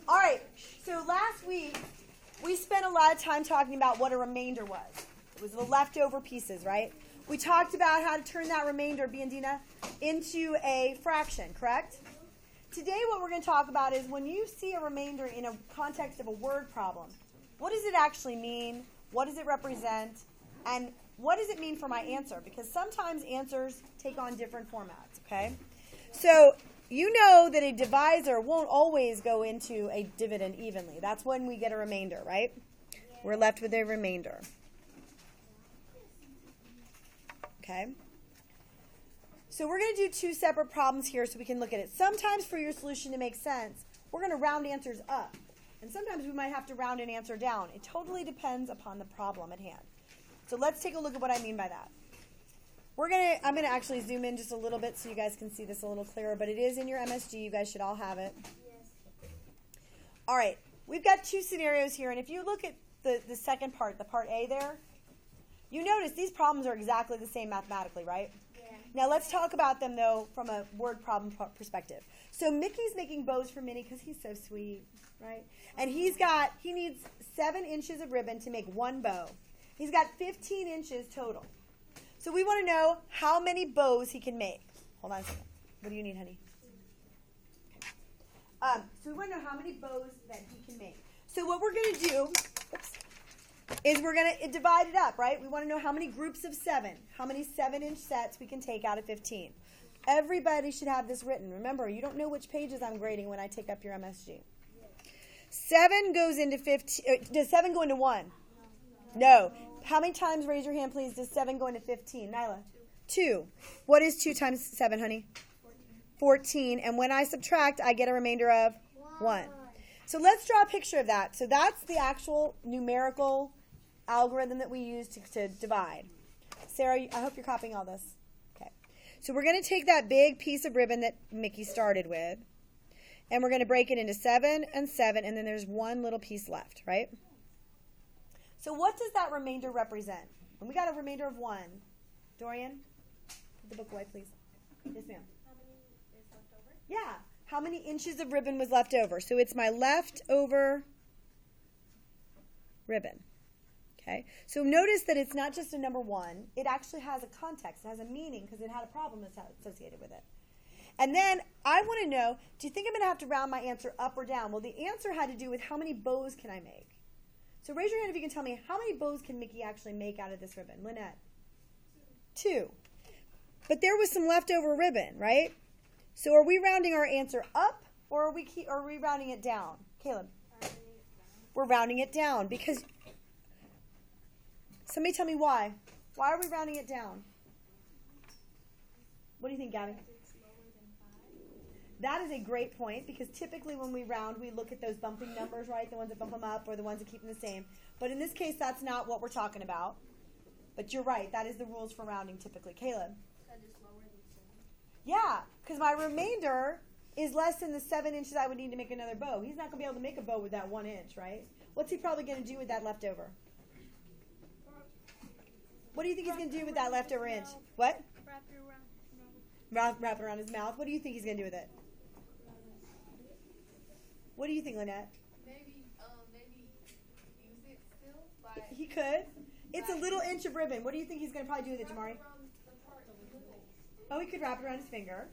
All right, so last week we spent a lot of time talking about what a remainder was. It was the leftover pieces, right? We talked about how to turn that remainder, Biandina, into a fraction, correct? Today what we're going to talk about is when you see a remainder in a context of a word problem, what does it actually mean? What does it represent? And what does it mean for my answer? Because sometimes answers take on different formats, okay? So you know that a divisor won't always go into a dividend evenly. That's when we get a remainder, right? We're left with a remainder. Okay? So we're going to do two separate problems here so we can look at it. Sometimes for your solution to make sense, we're going to round answers up. And sometimes we might have to round an answer down. It totally depends upon the problem at hand. So let's take a look at what I mean by that. I'm going to actually zoom in just a little bit so you guys can see this a little clearer, but it is in your MSG. You guys should all have it. Yes. All right. We've got two scenarios here, and if you look at the second part, the part A there, you notice these problems are exactly the same mathematically, right? Yeah. Now let's talk about them, though, from a word problem perspective. So Mickey's making bows for Minnie because he's so sweet, right? And he needs 7 inches of ribbon to make one bow. He's got 15 inches total. So we want to know how many bows he can make. Hold on a second. What do you need, honey? Okay. So we want to know how many bows that he can make. So what we're going to do is we're going to divide it up, right? We want to know how many groups of 7, how many 7-inch sets we can take out of 15. Everybody should have this written. Remember, you don't know which pages I'm grading when I take up your MSG. 7 goes into 15. Does 7 go into 1? No. How many times, raise your hand, please, does 7 go into 15? Nyla? 2. What is 2 times 7, honey? 14. And when I subtract, I get a remainder of 1. So let's draw a picture of that. So that's the actual numerical algorithm that we use to divide. Sarah, I hope you're copying all this. Okay. So we're going to take that big piece of ribbon that Mickey started with, and we're going to break it into 7 and 7, and then there's one little piece left, right? So what does that remainder represent? And we got a remainder of 1. Dorian, put the book away, please. Yes, ma'am. How many is left over? Yeah. How many inches of ribbon was left over? So it's my leftover ribbon. Okay. So notice that it's not just a number 1. It actually has a context. It has a meaning because it had a problem associated with it. And then I want to know, do you think I'm going to have to round my answer up or down? Well, the answer had to do with how many bows can I make. So raise your hand if you can tell me, how many bows can Mickey actually make out of this ribbon? Lynette? 2. But there was some leftover ribbon, right? So are we rounding our answer up, or are we rounding it down? Caleb? We're rounding it down because, somebody tell me why. Why are we rounding it down? What do you think, Gabby? That is a great point, because typically when we round, we look at those bumping numbers, right? The ones that bump them up or the ones that keep them the same. But in this case, that's not what we're talking about. But you're right. That is the rules for rounding typically. Caleb? That is lower than 7. Yeah, because my remainder is less than the 7 inches I would need to make another bow. He's not going to be able to make a bow with that 1 inch, right? What's he probably going to do with that leftover? What do you think he's going to do with that leftover inch? What? Wrap it around his mouth. What do you think he's going to do with it? What do you think, Lynette? Maybe use it still. He could. It's a little inch of ribbon. What do you think he's going to probably do with it, Jamari? Oh, he could wrap it around his finger.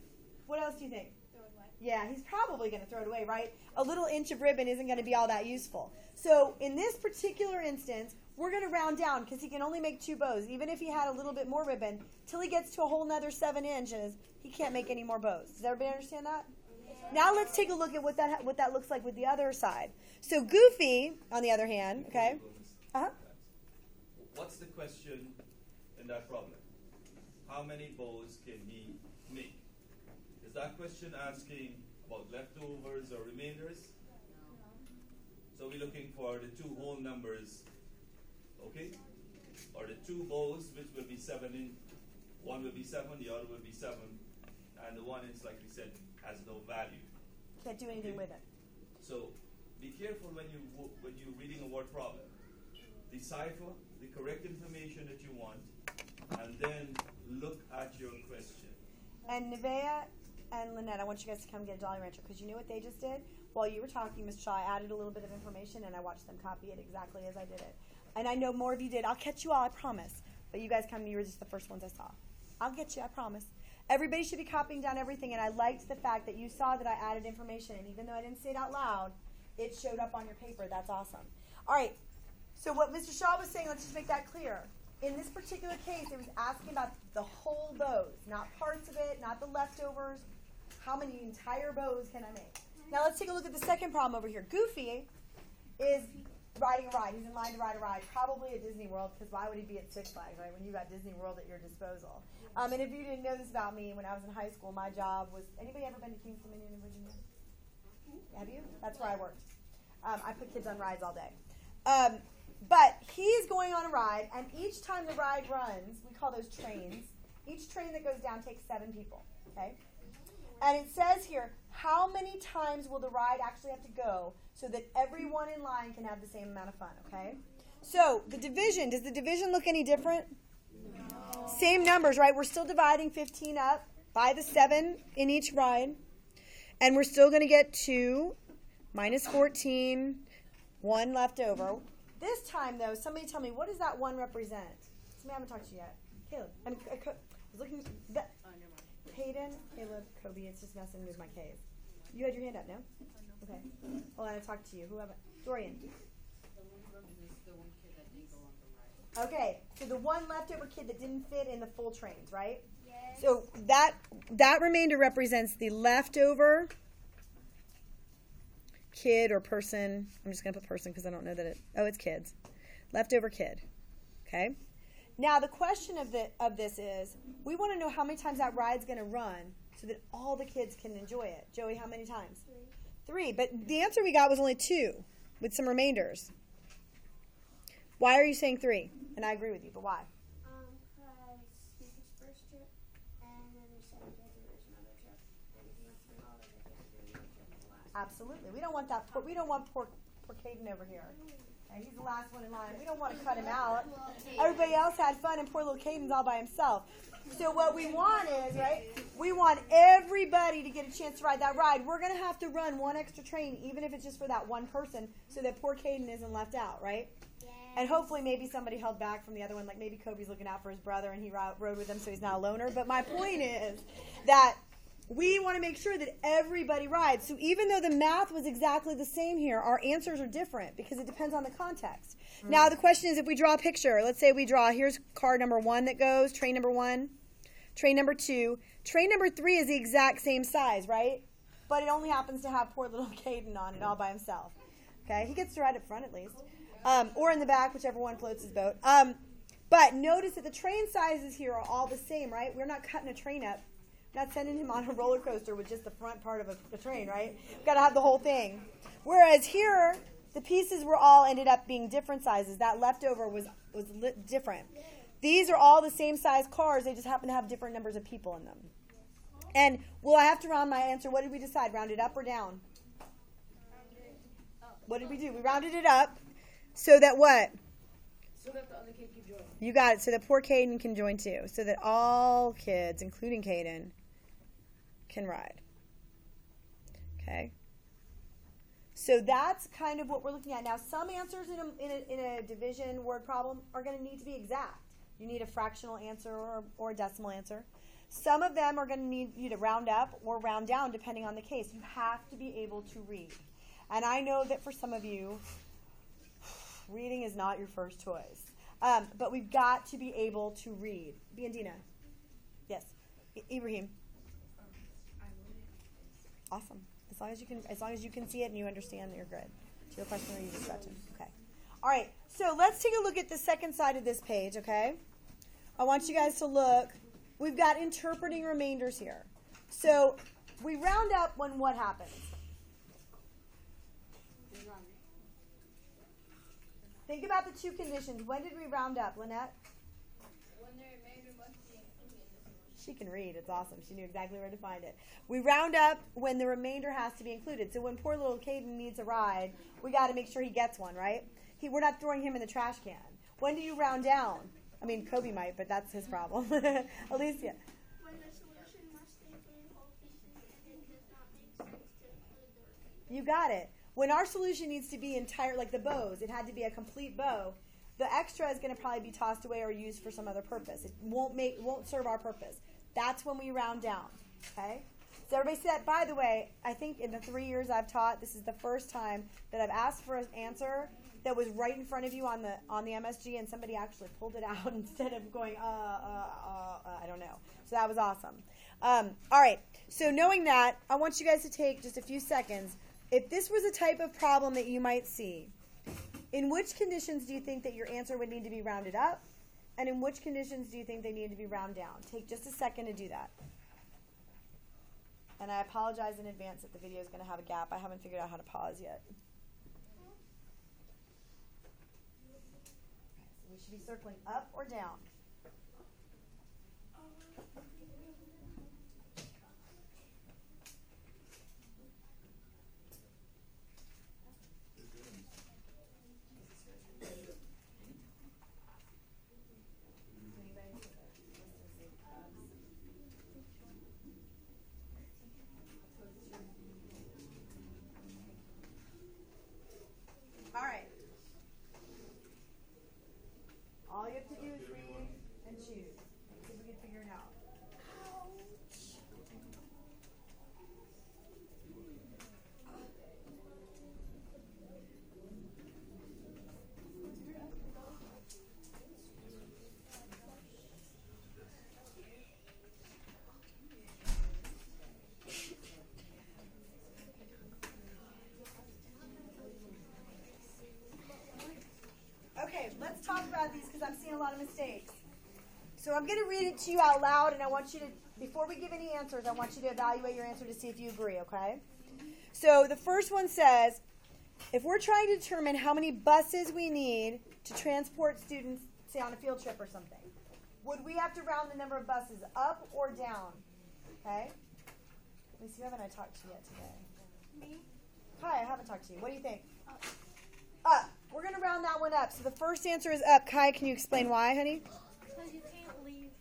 What else do you think? Throw it away. Yeah, he's probably going to throw it away, right? A little inch of ribbon isn't going to be all that useful. So in this particular instance, we're going to round down because he can only make 2 bows. Even if he had a little bit more ribbon, till he gets to a whole nother 7 inches, he can't make any more bows. Does everybody understand that? Now let's take a look at what that looks like with the other side. So Goofy, on the other hand, okay? What's the question in that problem? How many bows can he make? Is that question asking about leftovers or remainders? So we're looking for the 2 whole numbers, okay? Or the 2 bows, which will be 7 in. One will be 7, the other will be 7, and the 1 inch, like we said, has no value. Can't do anything with it. So be careful when you're reading a word problem. Decipher the correct information that you want, and then look at your question. And Nevaeh, and Lynette, I want you guys to come get a Jolly Rancher because you know what they just did? While you were talking, Mr. Shaw, I added a little bit of information and I watched them copy it exactly as I did it. And I know more of you did. I'll catch you all, I promise. But you guys come, you were just the first ones I saw. I'll get you, I promise. Everybody should be copying down everything, and I liked the fact that you saw that I added information, and even though I didn't say it out loud, it showed up on your paper. That's awesome. All right, so what Mr. Shaw was saying, let's just make that clear. In this particular case, it was asking about the whole bows, not parts of it, not the leftovers. How many entire bows can I make? Now let's take a look at the second problem over here. Goofy is riding a ride. He's in line to ride a ride, probably at Disney World, because why would he be at Six Flags, right, when you got Disney World at your disposal? And if you didn't know this about me, when I was in high school, my job was, anybody ever been to Kings Dominion in Virginia? Have you? That's where I worked. I put kids on rides all day. But he's going on a ride, and each time the ride runs, we call those trains, each train that goes down takes 7 people, okay? And it says here, how many times will the ride actually have to go so that everyone in line can have the same amount of fun, okay? So the division, does the division look any different? No. Same numbers, right? We're still dividing 15 up by the 7 in each ride. And we're still going to get 2 minus 14, 1 left over. This time, though, somebody tell me, what does that 1 represent? Somebody haven't talked to you yet. Caleb. I was looking. Hayden, Caleb, Kobe, it's just messing with my case. You had your hand up, no? Okay. Hold on, I talked to you. Who haven't? Dorian. The 1 represents the 1 kid that didn't go on the ride. Okay, so the 1 leftover kid that didn't fit in the full trains, right? Yes. So that remainder represents the leftover kid or person. I'm just going to put person because I don't know that it's kids. Leftover kid. Okay? Now, the question of this is, we want to know how many times that ride's going to run so that all the kids can enjoy it. Joey, how many times? 3. But the answer we got was only 2 with some remainders. Why are you saying 3? And I agree with you, but why? Because Steve was first trip, and then we said that there was another trip, and he went through all of it, and then trip the last. Absolutely. We don't want that. We don't want poor Caden over here. Okay, he's the last one in line. We don't want to cut him out. Everybody else had fun, and poor little Caden's all by himself. So what we want is, right, we want everybody to get a chance to ride that ride. We're going to have to run 1 extra train, even if it's just for that 1 person, so that poor Caden isn't left out, right? Yes. And hopefully maybe somebody held back from the other one, like maybe Kobe's looking out for his brother and he rode with him, so he's not a loner. But my point is that we want to make sure that everybody rides. So even though the math was exactly the same here, our answers are different because it depends on the context. Now the question is, if we draw a picture, let's say we draw, here's car number 1 that goes, train number 1, train number 2. Train number 3 is the exact same size, right? But it only happens to have poor little Caden on it all by himself. Okay, he gets to ride up front at least. Or in the back, whichever one floats his boat. But notice that the train sizes here are all the same, right? We're not cutting a train up. We're not sending him on a roller coaster with just the front part of a train, right? We've got to have the whole thing. Whereas here, the pieces were all ended up being different sizes. That leftover was different. These are all the same size cars. They just happen to have different numbers of people in them. And will I have to round my answer? What did we decide? Round it up or down? What did we do? We rounded it up so that what? So that the other kid can join. You got it. So that poor Caden can join too. So that all kids, including Caden, can ride. Okay? So that's kind of what we're looking at. Now, some answers in a division word problem are going to need to be exact. You need a fractional answer or a decimal answer. Some of them are going to need you to round up or round down depending on the case. You have to be able to read. And I know that for some of you, reading is not your first choice. But we've got to be able to read. Biandina. Yes. Ibrahim. Awesome. As long as you can see it and you understand that you're good. Do you have a question or are you just scratching? Okay. All right. So let's take a look at the second side of this page, okay? I want you guys to look. We've got interpreting remainders here. So we round up when what happens? Think about the 2 conditions. When did we round up, Lynette? When the remainder must be included. She can read. It's awesome. She knew exactly where to find it. We round up when the remainder has to be included. So when poor little Caden needs a ride, we got to make sure he gets one, right? We're not throwing him in the trash can. When do you round down? I mean, Kobe might, but that's his problem. Alicia. When the solution must include whole pieces. You got it. When our solution needs to be entire, like the bows, it had to be a complete bow. The extra is going to probably be tossed away or used for some other purpose. It won't serve our purpose. That's when we round down. Okay? So everybody said, by the way, I think in the 3 years I've taught, this is the first time that I've asked for an answer that was right in front of you on the MSG, and somebody actually pulled it out instead of going, I don't know. So that was awesome. All right. So knowing that, I want you guys to take just a few seconds. If this was a type of problem that you might see, in which conditions do you think that your answer would need to be rounded up? And in which conditions do you think they need to be rounded down? Take just a second to do that. And I apologize in advance that the video is going to have a gap. I haven't figured out how to pause yet. We should be circling up or down. All right. All you have to do is read and choose. See if we can figure it out. Okay, let's talk about these because I'm seeing a lot of mistakes. So I'm going to read it to you out loud, and I want you to, before we give any answers, I want you to evaluate your answer to see if you agree, okay? So the first one says, if we're trying to determine how many buses we need to transport students, say on a field trip or something, would we have to round the number of buses up or down? Okay? Let me see, haven't I talked to you yet today? Me? Hi, I haven't talked to you. What do you think? Up. We're going to round that one up. So the first answer is up. Kai, can you explain why, honey? Because you can't leave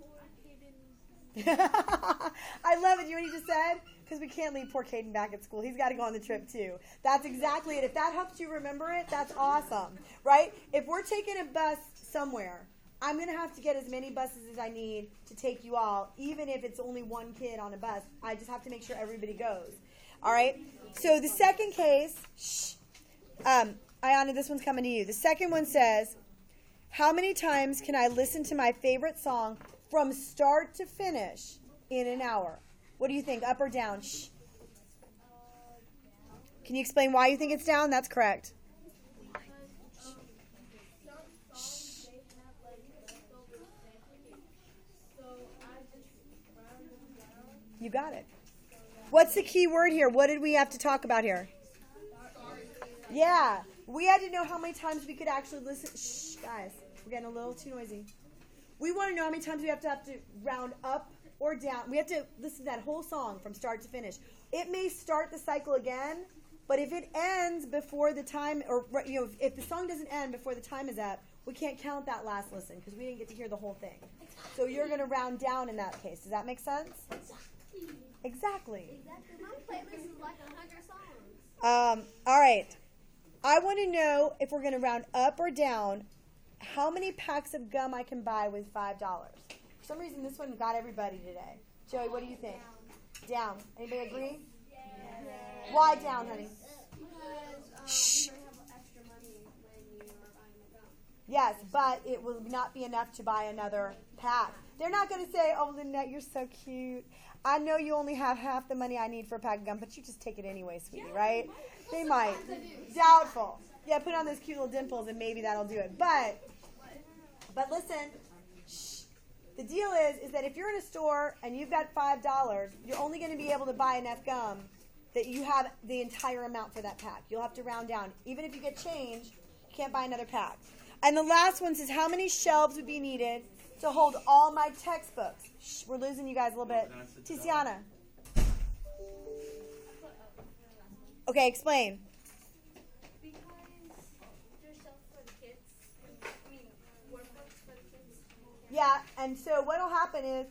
poor Caden. I love it. You know what he just said? Because we can't leave poor Caden back at school. He's got to go on the trip too. That's exactly it. If that helps you remember it, that's awesome. Right? If we're taking a bus somewhere, I'm going to have to get as many buses as I need to take you all, even if it's only one kid on a bus. I just have to make sure everybody goes. All right? So the second case, Ayana, this one's coming to you. The second one says, how many times can I listen to my favorite song from start to finish in an hour? What do you think, up or down? Shh. Can you explain why you think it's down? That's correct. You got it. What's the key word here? What did we have to talk about here? Yeah. We had to know how many times we could actually listen. Shh, guys. We're getting a little too noisy. We want to know how many times we have to round up or down. We have to listen to that whole song from start to finish. It may start the cycle again, but if it ends before the time, or if the song doesn't end before the time is up, we can't count that last listen because we didn't get to hear the whole thing. So you're going to round down in that case. Does that make sense? Exactly. My playlist is like 100 songs. All right. I want to know if we're going to round up or down how many packs of gum I can buy with $5. For some reason, this one got everybody today. Joey, what do you think? Down. Anybody agree? Yeah. Why down, honey? Because you're going to have extra money when you are buying the gum. Yes, but it will not be enough to buy another pack. They're not going to say, oh, Lynette, you're so cute. I know you only have half the money I need for a pack of gum, but you just take it anyway, sweetie, right? They might. Doubtful. Yeah, put on those cute little dimples and maybe that'll do it. But listen, shh. The deal is that if you're in a store and you've got $5, you're only going to be able to buy enough gum that you have the entire amount for that pack. You'll have to round down. Even if you get change, you can't buy another pack. And the last one says how many shelves would be needed to hold all my textbooks. Shh, we're losing you guys a little bit. Tiziana. Okay, explain. Because there's stuff for the kids. I mean, workbooks for the kids. Yeah, and so what'll happen is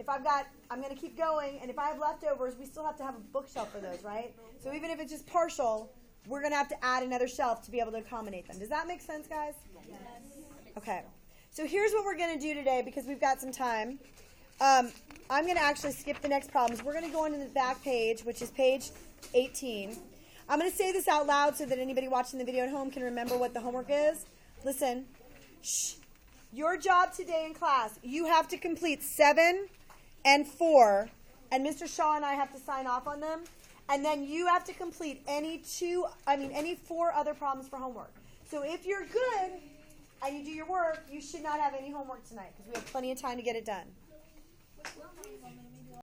I'm going to keep going, and if I have leftovers, we still have to have a bookshelf for those, right? So even if it's just partial, we're going to have to add another shelf to be able to accommodate them. Does that make sense, guys? Yes. Okay. So here's what we're going to do today because we've got some time. I'm going to actually skip the next problems. We're going to go on to the back page, which is page 18. I'm going to say this out loud so that anybody watching the video at home can remember what the homework is. Listen. Shh. Your job today in class, you have to complete 7 and 4, and Mr. Shaw and I have to sign off on them. And then you have to complete any 4 other problems for homework. So if you're good and you do your work, you should not have any homework tonight because we have plenty of time to get it done. What